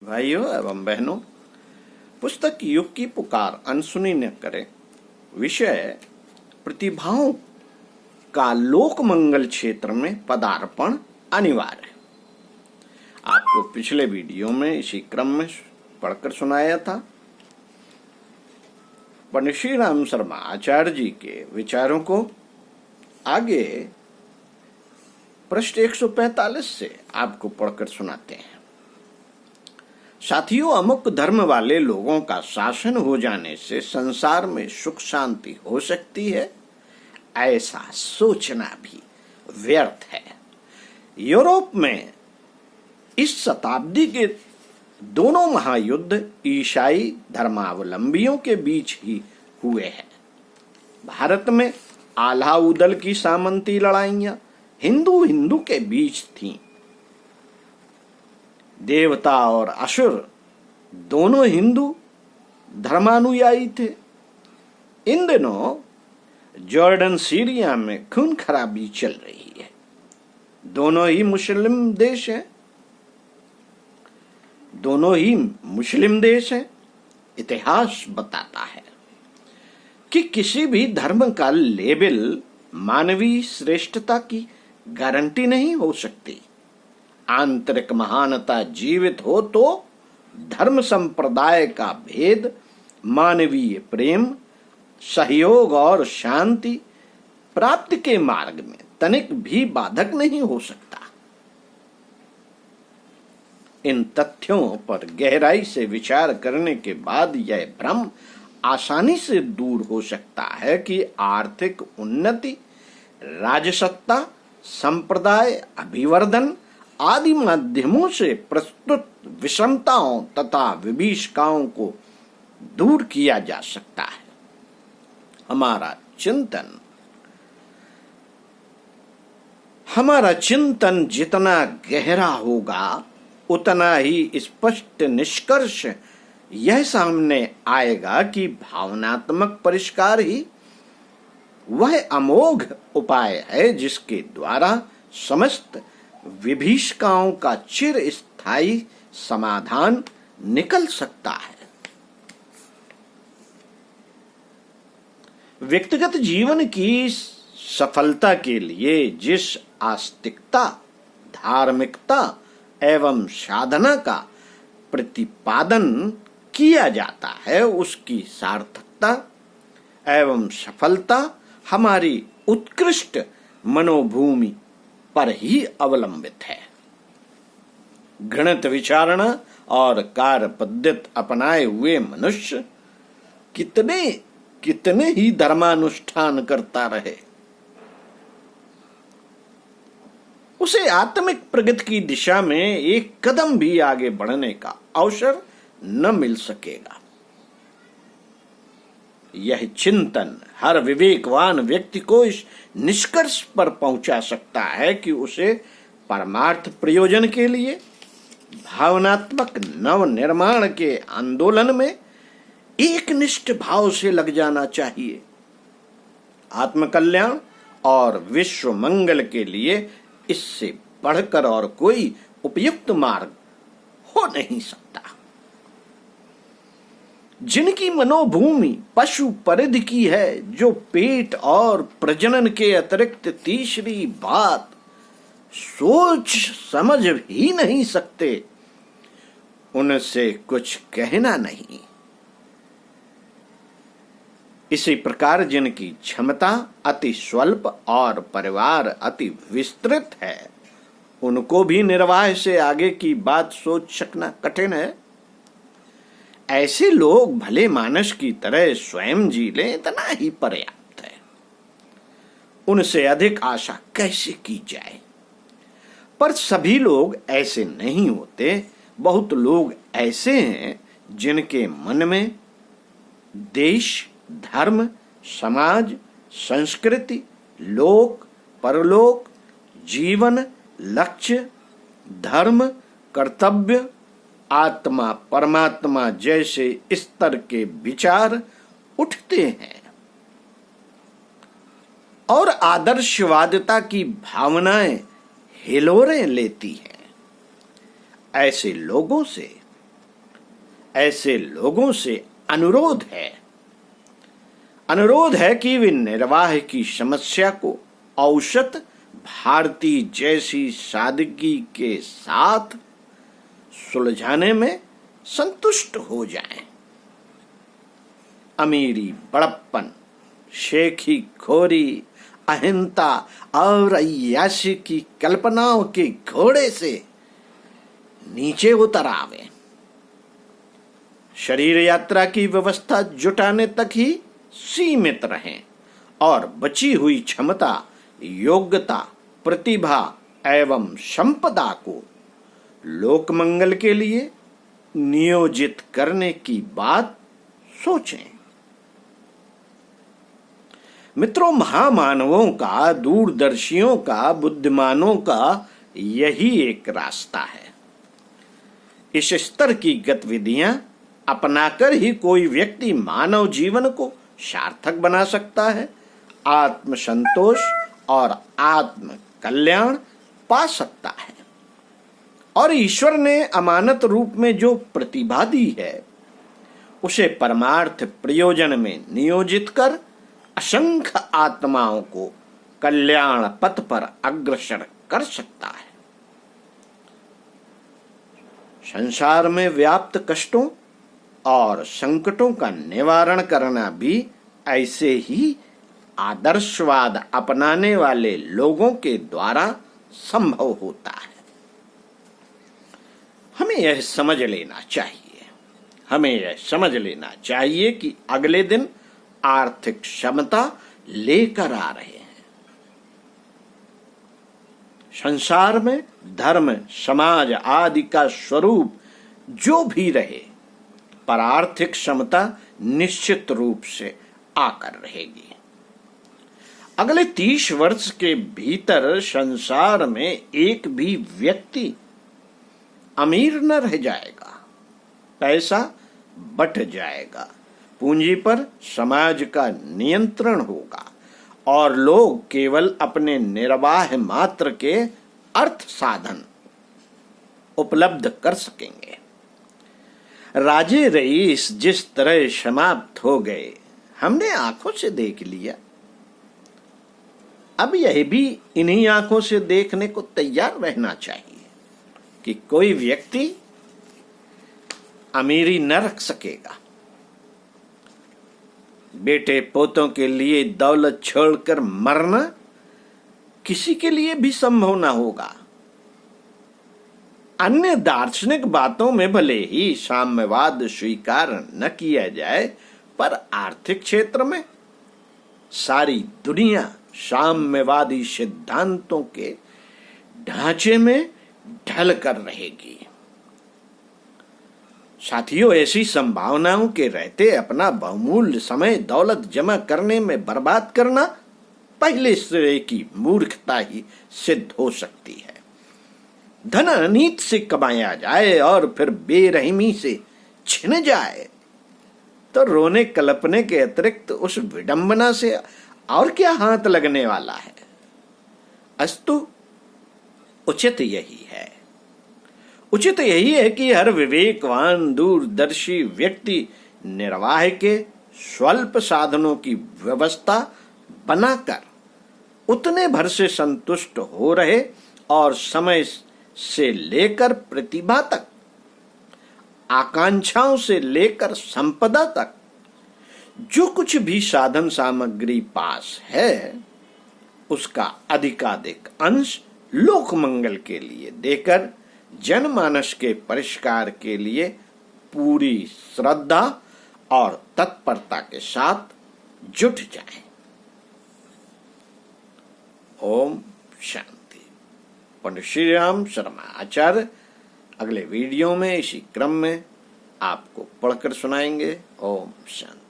भाइयों एवं बहनों, पुस्तक युग की पुकार अनसुनी न करें। विषय प्रतिभाओं का लोक मंगल क्षेत्र में पदार्पण अनिवार्य है। आपको पिछले वीडियो में इसी क्रम में पढ़कर सुनाया था। पंडित श्री राम शर्मा आचार्य जी के विचारों को आगे पृष्ठ 145 से आपको पढ़कर सुनाते हैं। साथियों, अमुक धर्म वाले लोगों का शासन हो जाने से संसार में सुख शांति हो सकती है, ऐसा सोचना भी व्यर्थ है। यूरोप में इस शताब्दी के दोनों महायुद्ध ईसाई धर्मावलंबियों के बीच ही हुए हैं। भारत में आल्हा उदल की सामंती लड़ाइयां हिंदू के बीच थीं। देवता और असुर दोनों हिंदू धर्मानुयायी थे। इन दिनों जॉर्डन सीरिया में खून खराबी चल रही है। दोनों ही मुस्लिम देश हैं। इतिहास बताता है कि किसी भी धर्म का लेबल मानवीय श्रेष्ठता की गारंटी नहीं हो सकती। आंतरिक महानता जीवित हो तो धर्म संप्रदाय का भेद मानवीय प्रेम, सहयोग और शांति प्राप्ति के मार्ग में तनिक भी बाधक नहीं हो सकता। इन तथ्यों पर गहराई से विचार करने के बाद यह भ्रम आसानी से दूर हो सकता है कि आर्थिक उन्नति, राजसत्ता, संप्रदाय अभिवर्धन आदि माध्यमों से प्रस्तुत विषमताओं तथा विभीषिकाओं को दूर किया जा सकता है। हमारा चिंतन जितना गहरा होगा उतना ही स्पष्ट निष्कर्ष यह सामने आएगा कि भावनात्मक परिष्कार ही वह अमोघ उपाय है जिसके द्वारा समस्त विभीषिकाओं का चिर स्थायी समाधान निकल सकता है। व्यक्तिगत जीवन की सफलता के लिए जिस आस्तिकता, धार्मिकता एवं साधना का प्रतिपादन किया जाता है, उसकी सार्थकता एवं सफलता हमारी उत्कृष्ट मनोभूमि पर ही अवलंबित है। गणित विचारणा और कार्य पद्धति अपनाए हुए मनुष्य कितने ही धर्मानुष्ठान करता रहे, उसे आत्मिक प्रगति की दिशा में एक कदम भी आगे बढ़ने का अवसर न मिल सकेगा। यह चिंतन हर विवेकवान व्यक्ति को इस निष्कर्ष पर पहुंचा सकता है कि उसे परमार्थ प्रयोजन के लिए भावनात्मक नव निर्माण के आंदोलन में एकनिष्ठ भाव से लग जाना चाहिए। आत्मकल्याण और विश्व मंगल के लिए इससे बढ़कर और कोई उपयुक्त मार्ग हो नहीं सकता। जिनकी मनोभूमि पशु परिधि की है, जो पेट और प्रजनन के अतिरिक्त तीसरी बात सोच समझ ही नहीं सकते, उनसे कुछ कहना नहीं। इसी प्रकार जिनकी क्षमता अति स्वल्प और परिवार अति विस्तृत है, उनको भी निर्वाह से आगे की बात सोच सकना कठिन है। ऐसे लोग भले मानस की तरह स्वयं जी लें, इतना ही पर्याप्त है। उनसे अधिक आशा कैसे की जाए? पर सभी लोग ऐसे नहीं होते। बहुत लोग ऐसे हैं जिनके मन में देश, धर्म, समाज, संस्कृति, लोक, परलोक, जीवन, लक्ष्य, धर्म, कर्तव्य, आत्मा, परमात्मा जैसे स्तर के विचार उठते हैं और आदर्शवादिता की भावनाएं हिलोरें लेती हैं। ऐसे लोगों से ऐसे लोगों से अनुरोध है कि वे निर्वाह की समस्या को औसत भारती जैसी सादगी के साथ सुलझाने में संतुष्ट हो जाएं। अमीरी, बड़प्पन, शेखी खोरी, अहिंसा और अय्याशी की कल्पनाओं के घोड़े से नीचे उतर आवे। शरीर यात्रा की व्यवस्था जुटाने तक ही सीमित रहें और बची हुई क्षमता, योग्यता, प्रतिभा एवं संपदा को लोकमंगल के लिए नियोजित करने की बात सोचें। मित्रों, महामानवों का, दूरदर्शियों का, बुद्धिमानों का यही एक रास्ता है। इस स्तर की गतिविधियां अपनाकर ही कोई व्यक्ति मानव जीवन को सार्थक बना सकता है, आत्म संतोष और आत्म कल्याण पा सकता है। और ईश्वर ने अमानत रूप में जो प्रतिभा दी है उसे परमार्थ प्रयोजन में नियोजित कर असंख्य आत्माओं को कल्याण पथ पर अग्रसर कर सकता है। संसार में व्याप्त कष्टों और संकटों का निवारण करना भी ऐसे ही आदर्शवाद अपनाने वाले लोगों के द्वारा संभव होता है। हमें यह समझ लेना चाहिए कि अगले दिन आर्थिक क्षमता लेकर आ रहे हैं। संसार में धर्म, समाज आदि का स्वरूप जो भी रहे, पर आर्थिक क्षमता निश्चित रूप से आकर रहेगी। अगले 30 वर्ष के भीतर संसार में एक भी व्यक्ति अमीर न रह जाएगा। पैसा बट जाएगा, पूंजी पर समाज का नियंत्रण होगा और लोग केवल अपने निर्वाह मात्र के अर्थ साधन उपलब्ध कर सकेंगे। राजे रईस जिस तरह समाप्त हो गए, हमने आंखों से देख लिया। अब यह भी इन्हीं आंखों से देखने को तैयार रहना चाहिए कि कोई व्यक्ति अमीरी न रख सकेगा। बेटे पोतों के लिए दौलत छोड़कर मरना किसी के लिए भी संभव न होगा। अन्य दार्शनिक बातों में भले ही साम्यवाद स्वीकार न किया जाए, पर आर्थिक क्षेत्र में सारी दुनिया साम्यवादी सिद्धांतों के ढांचे में ढल कर रहेगी। साथियों, ऐसी संभावनाओं के रहते अपना बहुमूल्य समय दौलत जमा करने में बर्बाद करना पहले से की मूर्खता ही सिद्ध हो सकती है। धन अनीत से कमाया जाए और फिर बेरहमी से छिन जाए तो रोने कल्पने के अतिरिक्त उस विडंबना से और क्या हाथ लगने वाला है। अस्तु उचित यही है कि हर विवेकवान दूरदर्शी व्यक्ति निर्वाह के स्वल्प साधनों की व्यवस्था बनाकर उतने भर से संतुष्ट हो रहे और समय से लेकर प्रतिभा तक, आकांक्षाओं से लेकर संपदा तक जो कुछ भी साधन सामग्री पास है उसका अधिकाधिक अंश लोक मंगल के लिए देकर जनमानस के परिष्कार के लिए पूरी श्रद्धा और तत्परता के साथ जुट जाएं। ओम शांति। पंडित श्री राम शर्मा आचार्य अगले वीडियो में इसी क्रम में आपको पढ़कर सुनाएंगे। ओम शांति।